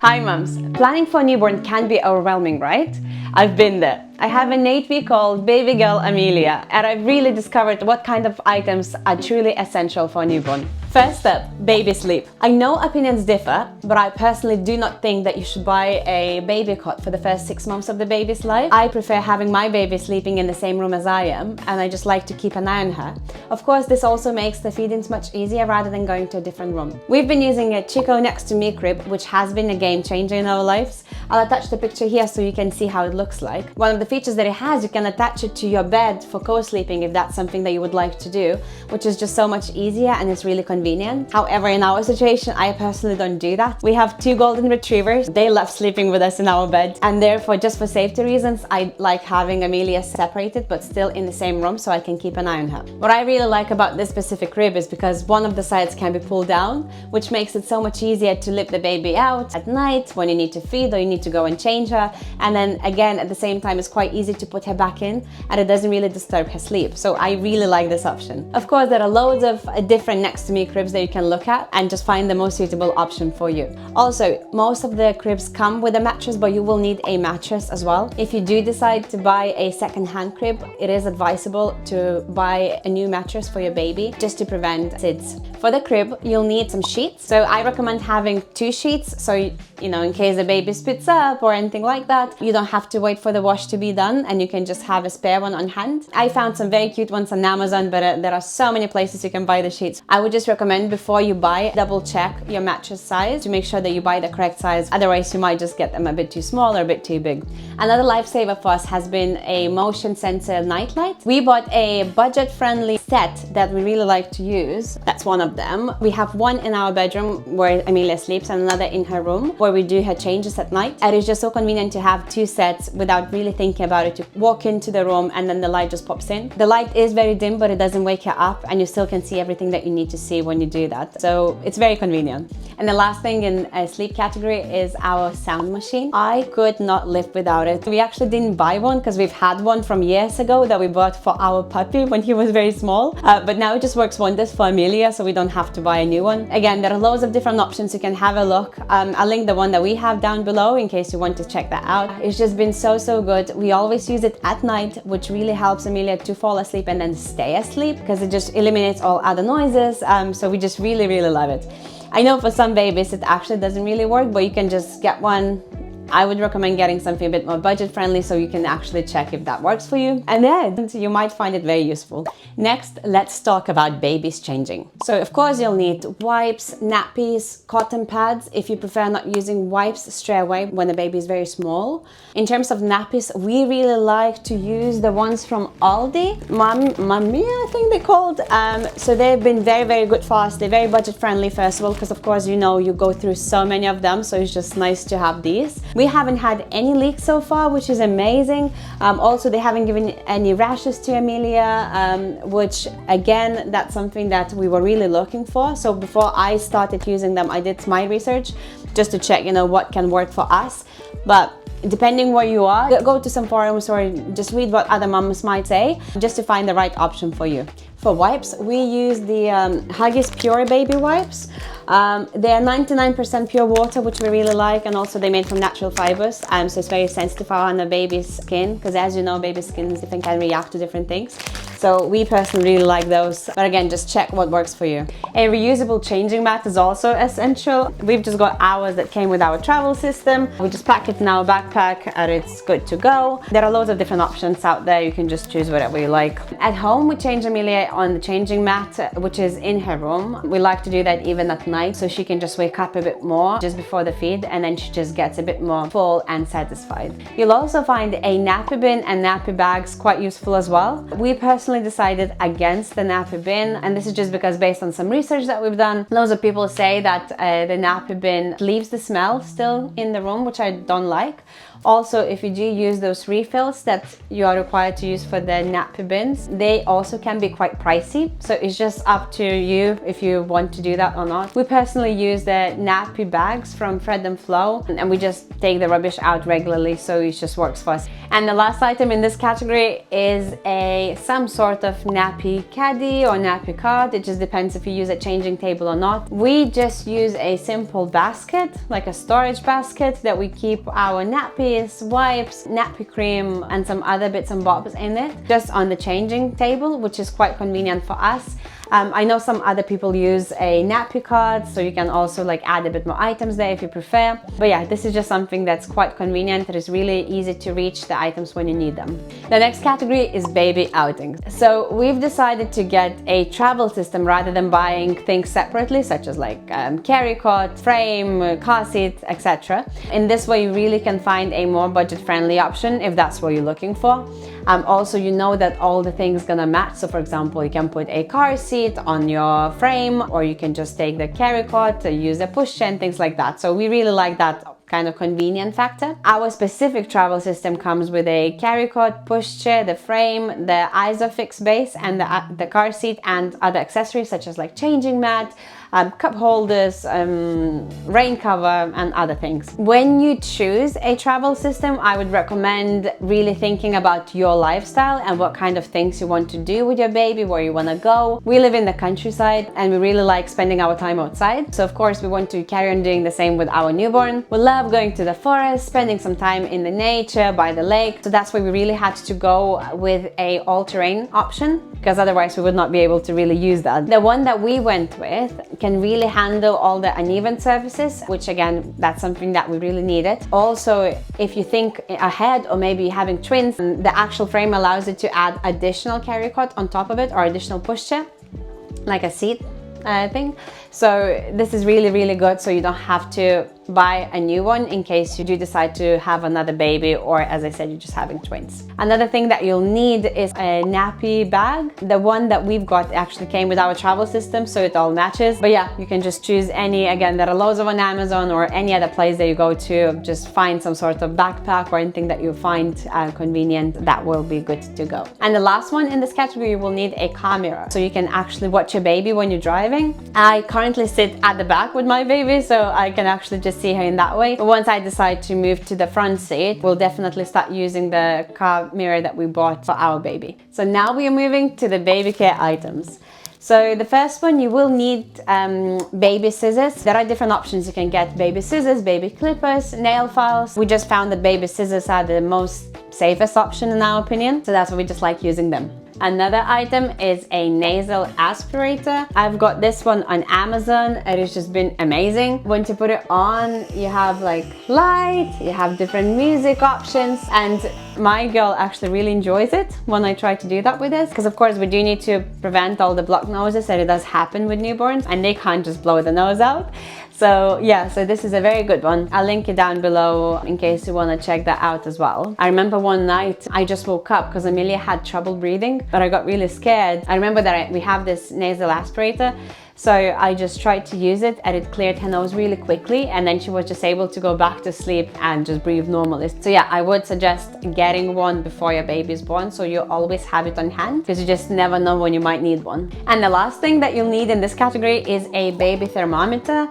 Hi mums! Planning for a newborn can be overwhelming, right? I've been there. I have an 8-week-old baby girl Amelia, and I've really discovered what kind of items are truly essential for a newborn. First up, baby sleep. I know opinions differ, but I personally do not think that you should buy a baby cot for the first 6 months of the baby's life. I prefer having my baby sleeping in the same room as I am, and I just like to keep an eye on her. Of course, this also makes the feedings much easier rather than going to a different room. We've been using a Chico Next to Me crib, which has been a game changer in our lives. I'll attach the picture here so you can see how it looks like. One of the features that it has, you can attach it to your bed for co-sleeping if that's something that you would like to do, which is just so much easier and it's really convenient. However, in our situation, I personally don't do that. We have 2 golden retrievers. They love sleeping with us in our bed, and therefore, just for safety reasons, I like having Amelia separated but still in the same room so I can keep an eye on her. What I really like about this specific crib is because one of the sides can be pulled down, which makes it so much easier to lift the baby out at night when you need to feed or you need to go and change her, and then again at the same time it's quite easy to put her back in and it doesn't really disturb her sleep. So I really like this option. Of course, there are loads of different Next to Me cribs that you can look at and just find the most suitable option for you. Also, most of the cribs come with a mattress, but you will need a mattress as well. If you do decide to buy a second-hand crib, it is advisable to buy a new mattress for your baby just to prevent SIDS. For the crib, you'll need some sheets. So I recommend having 2 sheets, so you know, in case the baby spits up or anything like that, you don't have to wait for the wash to be done and you can just have a spare one on hand. I found some very cute ones on Amazon, but there are so many places you can buy the sheets. I would just recommend before you buy, double check your mattress size to make sure that you buy the correct size. Otherwise, you might just get them a bit too small or a bit too big. Another lifesaver for us has been a motion sensor nightlight. We bought a budget-friendly set that we really like to use. That's one of them. We have one in our bedroom where Amelia sleeps and another in her room where we do her changes at night. And it's just so convenient to have 2 sets without really thinking about it. You walk into the room and then the light just pops in. The light is very dim, but it doesn't wake you up and you still can see everything that you need to see when you do that. So it's very convenient. And the last thing in a sleep category is our sound machine. I could not live without it. We actually didn't buy one because we've had one from years ago that we bought for our puppy when he was very small. But now it just works wonders for Amelia, so we don't have to buy a new one. Again, there are loads of different options. You can have a look. I'll link the one that we have down below in case you want to check that out. It's just been so good. We always use it at night, which really helps Amelia to fall asleep and then stay asleep because it just eliminates all other noises. So we just really love it. I know for some babies it actually doesn't really work, but you can just get one. I would recommend getting something a bit more budget friendly so you can actually check if that works for you, and then you might find it very useful. Next, let's talk about babies changing. So of course you'll need wipes, nappies, cotton pads if you prefer not using wipes straight away when the baby is very small. In terms of nappies, we really like to use the ones from Aldi, Mamma, I think they're called. So they've been very good for us. They're very budget friendly first of all, because of course you know you go through so many of them, so it's just nice to have these. We haven't had any leaks so far, which is amazing. Also, they haven't given any rashes to Amelia, which again, that's something that we were really looking for. So before I started using them, I did my research just to check, you know, what can work for us. But depending where you are, go to some forums or just read what other moms might say just to find the right option for you. For wipes, we use the Huggies Pure Baby Wipes. They are 99% pure water, which we really like, and also they're made from natural fibers, so it's very sensitive on the baby's skin, because as you know, baby's skin is different, can react to different things. So we personally really like those, but again, just check what works for you. A reusable changing mat is also essential. We've just got ours that came with our travel system. We just pack it in our backpack and it's good to go. There are loads of different options out there. You can just choose whatever you like. At home, we change Amelia on the changing mat, which is in her room. We like to do that even at night, so she can just wake up a bit more just before the feed, and then she just gets a bit more full and satisfied. You'll also find a nappy bin and nappy bags quite useful as well. We personally decided against the nappy bin, and this is just because based on some research that we've done, loads of people say that the nappy bin leaves the smell still in the room, which I don't like. Also, if you do use those refills that you are required to use for the nappy bins, they also can be quite pricey. So it's just up to you if you want to do that or not. We personally use the nappy bags from Fred and Flow, and we just take the rubbish out regularly, so it just works for us. And the last item in this category is a some sort of nappy caddy or nappy cart. It just depends if you use a changing table or not. We just use a simple basket, like a storage basket, that we keep our nappies, wipes, nappy cream, and some other bits and bobs in it, just on the changing table, which is quite convenient for us. I know some other people use a nappy cart, so you can also like add a bit more items there if you prefer. But yeah, this is just something that's quite convenient. It is really easy to reach the items when you need them. The next category is baby outings. So we've decided to get a travel system rather than buying things separately, such as like carry cot, frame, car seat, etc. In this way, you really can find a more budget-friendly option if that's what you're looking for. Also, you know that all the things gonna match. So for example, you can put a car seat on your frame, or you can just take the carry cot, use a pushchair and things like that. So we really like that kind of convenient factor. Our specific travel system comes with a carry cot, pushchair, the frame, the ISOFIX base, and the car seat, and other accessories such as like changing mat, cup holders, rain cover, and other things. When you choose a travel system, I would recommend really thinking about your lifestyle and what kind of things you want to do with your baby, where you want to go. We live in the countryside and we really like spending our time outside. So of course we want to carry on doing the same with our newborn. We love going to the forest, spending some time in the nature, by the lake. So that's why we really had to go with a all-terrain option, because otherwise we would not be able to really use that. The one that we went with can really handle all the uneven surfaces, which again, that's something that we really needed. Also, if you think ahead, or maybe having twins, the actual frame allows you to add additional carry cot on top of it, or additional pushchair, like a seat thing. So this is really, really good, so you don't have to buy a new one in case you do decide to have another baby, or as I said, you're just having twins. Another thing that you'll need is a nappy bag. The one that we've got actually came with our travel system, so it all matches. But yeah, you can just choose any. Again, there are loads of on Amazon or any other place that you go to. Just find some sort of backpack or anything that you find convenient. That will be good to go. And the last one in this category, you will need a car mirror, so you can actually watch your baby when you're driving. I currently sit at the back with my baby, so I can actually just see her in that way. But once I decide to move to the front seat, we'll definitely start using the car mirror that we bought for our baby. So now we are moving to the baby care items. So the first one, you will need baby scissors. There are different options. You can get baby scissors, baby clippers, nail files. We just found that baby scissors are the most safest option in our opinion, so that's why we just like using them. Another item is a nasal aspirator. I've got this one on Amazon. It has just been amazing. Once you put it on, you have like light, you have different music options, and my girl actually really enjoys it when I try to do that with this, because of course we do need to prevent all the blocked noses that it does happen with newborns, and they can't just blow the nose out. So yeah, so this is a very good one. I'll link it down below in case you want to check that out as well. I remember one night I just woke up because Amelia had trouble breathing, but I got really scared. I remember that we have this nasal aspirator, so I just tried to use it and it cleared her nose really quickly, and then she was just able to go back to sleep and just breathe normally. So yeah, I would suggest getting one before your baby is born, so you always have it on hand, because you just never know when you might need one. And the last thing that you'll need in this category is a baby thermometer.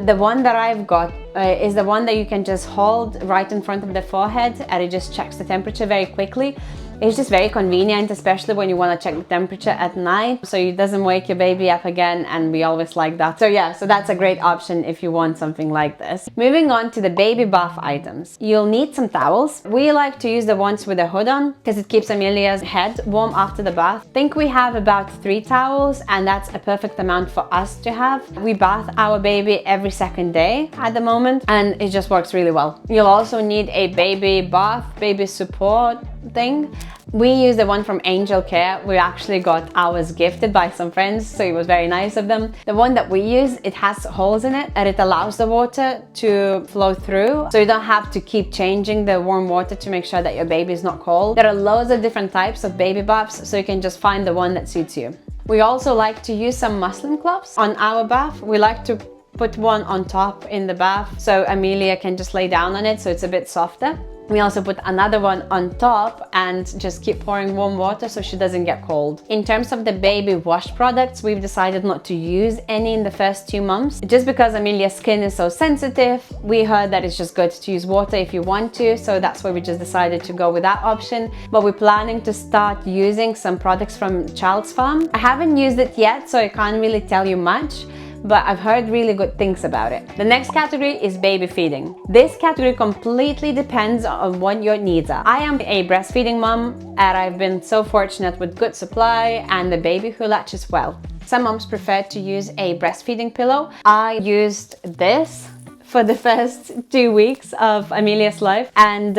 The one that I've got is the one that you can just hold right in front of the forehead, and it just checks the temperature very quickly. It's just very convenient, especially when you want to check the temperature at night, so it doesn't wake your baby up again, and we always like that. So yeah, so that's a great option if you want something like this. Moving on to the baby bath items. You'll need some towels. We like to use the ones with the hood on, because it keeps Amelia's head warm after the bath. I think we have about 3 towels, and that's a perfect amount for us to have. We bath our baby every second day at the moment, and it just works really well. You'll also need a baby bath, baby support thing. We use the one from Angel Care. We actually got ours gifted by some friends, so it was very nice of them. The one that we use, it has holes in it, and it allows the water to flow through, so you don't have to keep changing the warm water to make sure that your baby is not cold. There are loads of different types of baby baths, so you can just find the one that suits you. We also like to use some muslin cloths on our bath. We like to put one on top in the bath, so Amelia can just lay down on it, so it's a bit softer. We also put another one on top and just keep pouring warm water so she doesn't get cold. In terms of the baby wash products, we've decided not to use any in the first 2 months, just because Amelia's skin is so sensitive. We heard that it's just good to use water if you want to, so that's why we just decided to go with that option. But we're planning to start using some products from Child's Farm. I haven't used it yet, so I can't really tell you much, but I've heard really good things about it. The next category is baby feeding. This category completely depends on what your needs are. I am a breastfeeding mom, and I've been so fortunate with good supply and a baby who latches well. Some moms prefer to use a breastfeeding pillow. I used this for the first 2 weeks of Amelia's life, and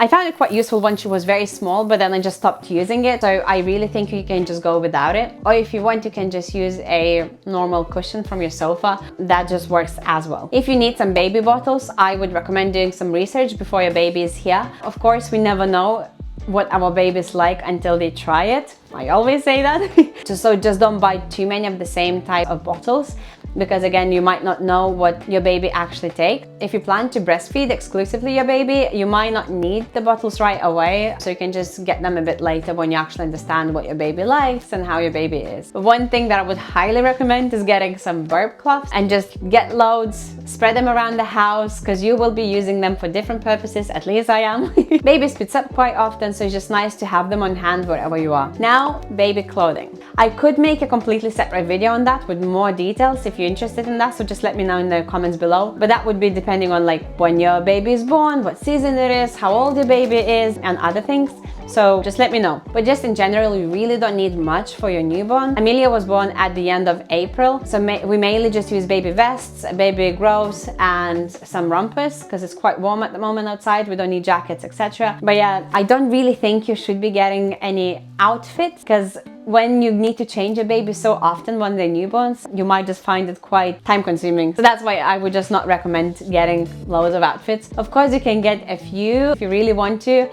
I found it quite useful when she was very small, but then I just stopped using it. So I really think you can just go without it, or if you want, you can just use a normal cushion from your sofa. That just works as well. If you need some baby bottles, I would recommend doing some research before your baby is here. Of course, we never know what our baby's like until they try it. I always say that. So just don't buy too many of the same type of bottles, because again, you might not know what your baby actually takes. If you plan to breastfeed exclusively your baby, you might not need the bottles right away, so you can just get them a bit later when you actually understand what your baby likes and how your baby is. But one thing that I would highly recommend is getting some burp cloths and just get loads, spread them around the house, because you will be using them for different purposes, at least I am. Baby spits up quite often, so it's just nice to have them on hand wherever you are. Now, baby clothing. I could make a completely separate video on that with more details if you're interested in that, so just let me know in the comments below. But that would be depending on like when your baby is born, what season it is, how old your baby is, and other things. So just let me know. But just in general, you really don't need much for your newborn. Amelia was born at the end of April, so we mainly just use baby vests, baby grows, and some rompers, because it's quite warm at the moment outside. We don't need jackets, etc. But yeah, I don't really think you should be getting any outfits, because when you need to change a baby so often when they're newborns, you might just find it quite time consuming. So that's why I would just not recommend getting loads of outfits. Of course, you can get a few if you really want to,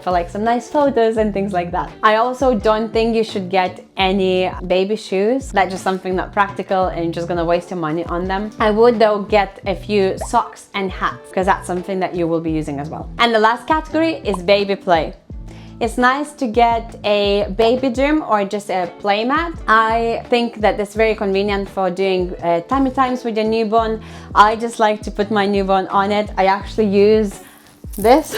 for like some nice photos and things like that. I also don't think you should get any baby shoes. That's just something not practical and you're just gonna waste your money on them. I would though get a few socks and hats, because that's something that you will be using as well. And the last category is baby play. It's nice to get a baby gym or just a play mat. I think that it's very convenient for doing tummy times with your newborn. I just like to put my newborn on it. I actually use this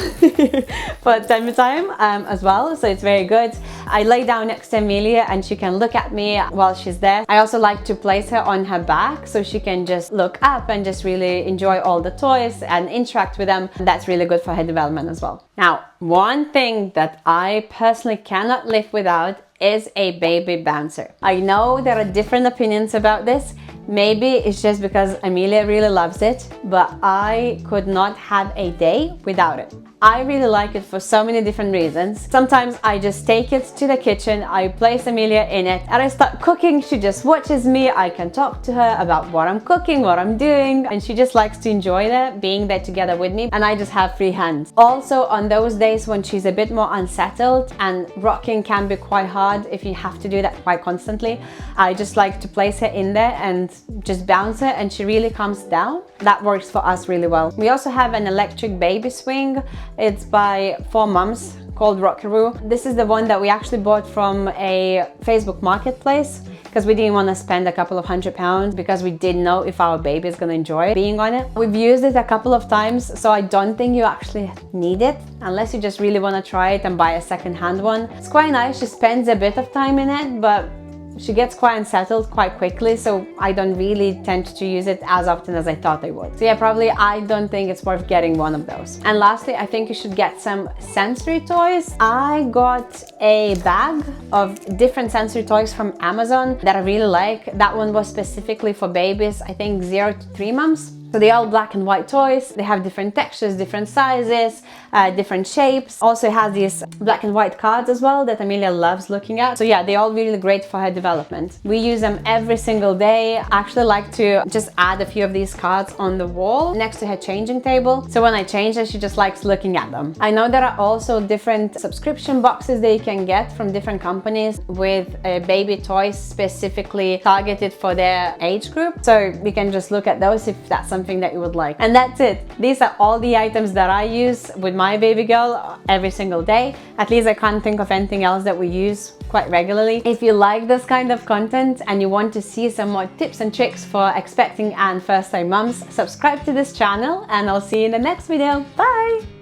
for tummy time as well, so it's very good. I lay down next to Amelia and she can look at me while she's there. I also like to place her on her back so she can just look up and just really enjoy all the toys and interact with them. That's really good for her development as well. Now, one thing that I personally cannot live without is a baby bouncer. I know there are different opinions about this. Maybe it's just because Amelia really loves it, but I could not have a day without it. I really like it for so many different reasons. Sometimes I just take it to the kitchen, I place Amelia in it, and I start cooking. She just watches me. I can talk to her about what I'm cooking, what I'm doing, and she just likes to enjoy that, being there together with me, and I just have free hands. Also, on those days when she's a bit more unsettled and rocking can be quite hard if you have to do that quite constantly, I just like to place her in there and just bounce her, and she really calms down. That works for us really well. We also have an electric baby swing. It's by 4 Moms, called Rockaroo. This is the one that we actually bought from a Facebook marketplace, because we didn't want to spend a couple of £100, because we didn't know if our baby is going to enjoy being on it. We've used it a couple of times, so I don't think you actually need it unless you just really want to try it and buy a second-hand one. It's quite nice. She spends a bit of time in it, but she gets quite unsettled quite quickly, so I don't really tend to use it as often as I thought I would. So yeah, probably I don't think it's worth getting one of those. And lastly, I think you should get some sensory toys. I got a bag of different sensory toys from Amazon that I really like. That one was specifically for babies, I think 0 to 3 months. So they're all black and white toys. They have different textures, different sizes, different shapes. Also it has these black and white cards as well that Amelia loves looking at. So yeah, they're all really great for her development. We use them every single day. I actually like to just add a few of these cards on the wall next to her changing table. So when I change her, she just likes looking at them. I know there are also different subscription boxes that you can get from different companies with baby toys specifically targeted for their age group. So we can just look at those if that's something something that you would like. And that's it. These are all the items that I use with my baby girl every single day. At least I can't think of anything else that we use quite regularly. If you like this kind of content and you want to see some more tips and tricks for expecting and first-time moms, subscribe to this channel and I'll see you in the next video. Bye!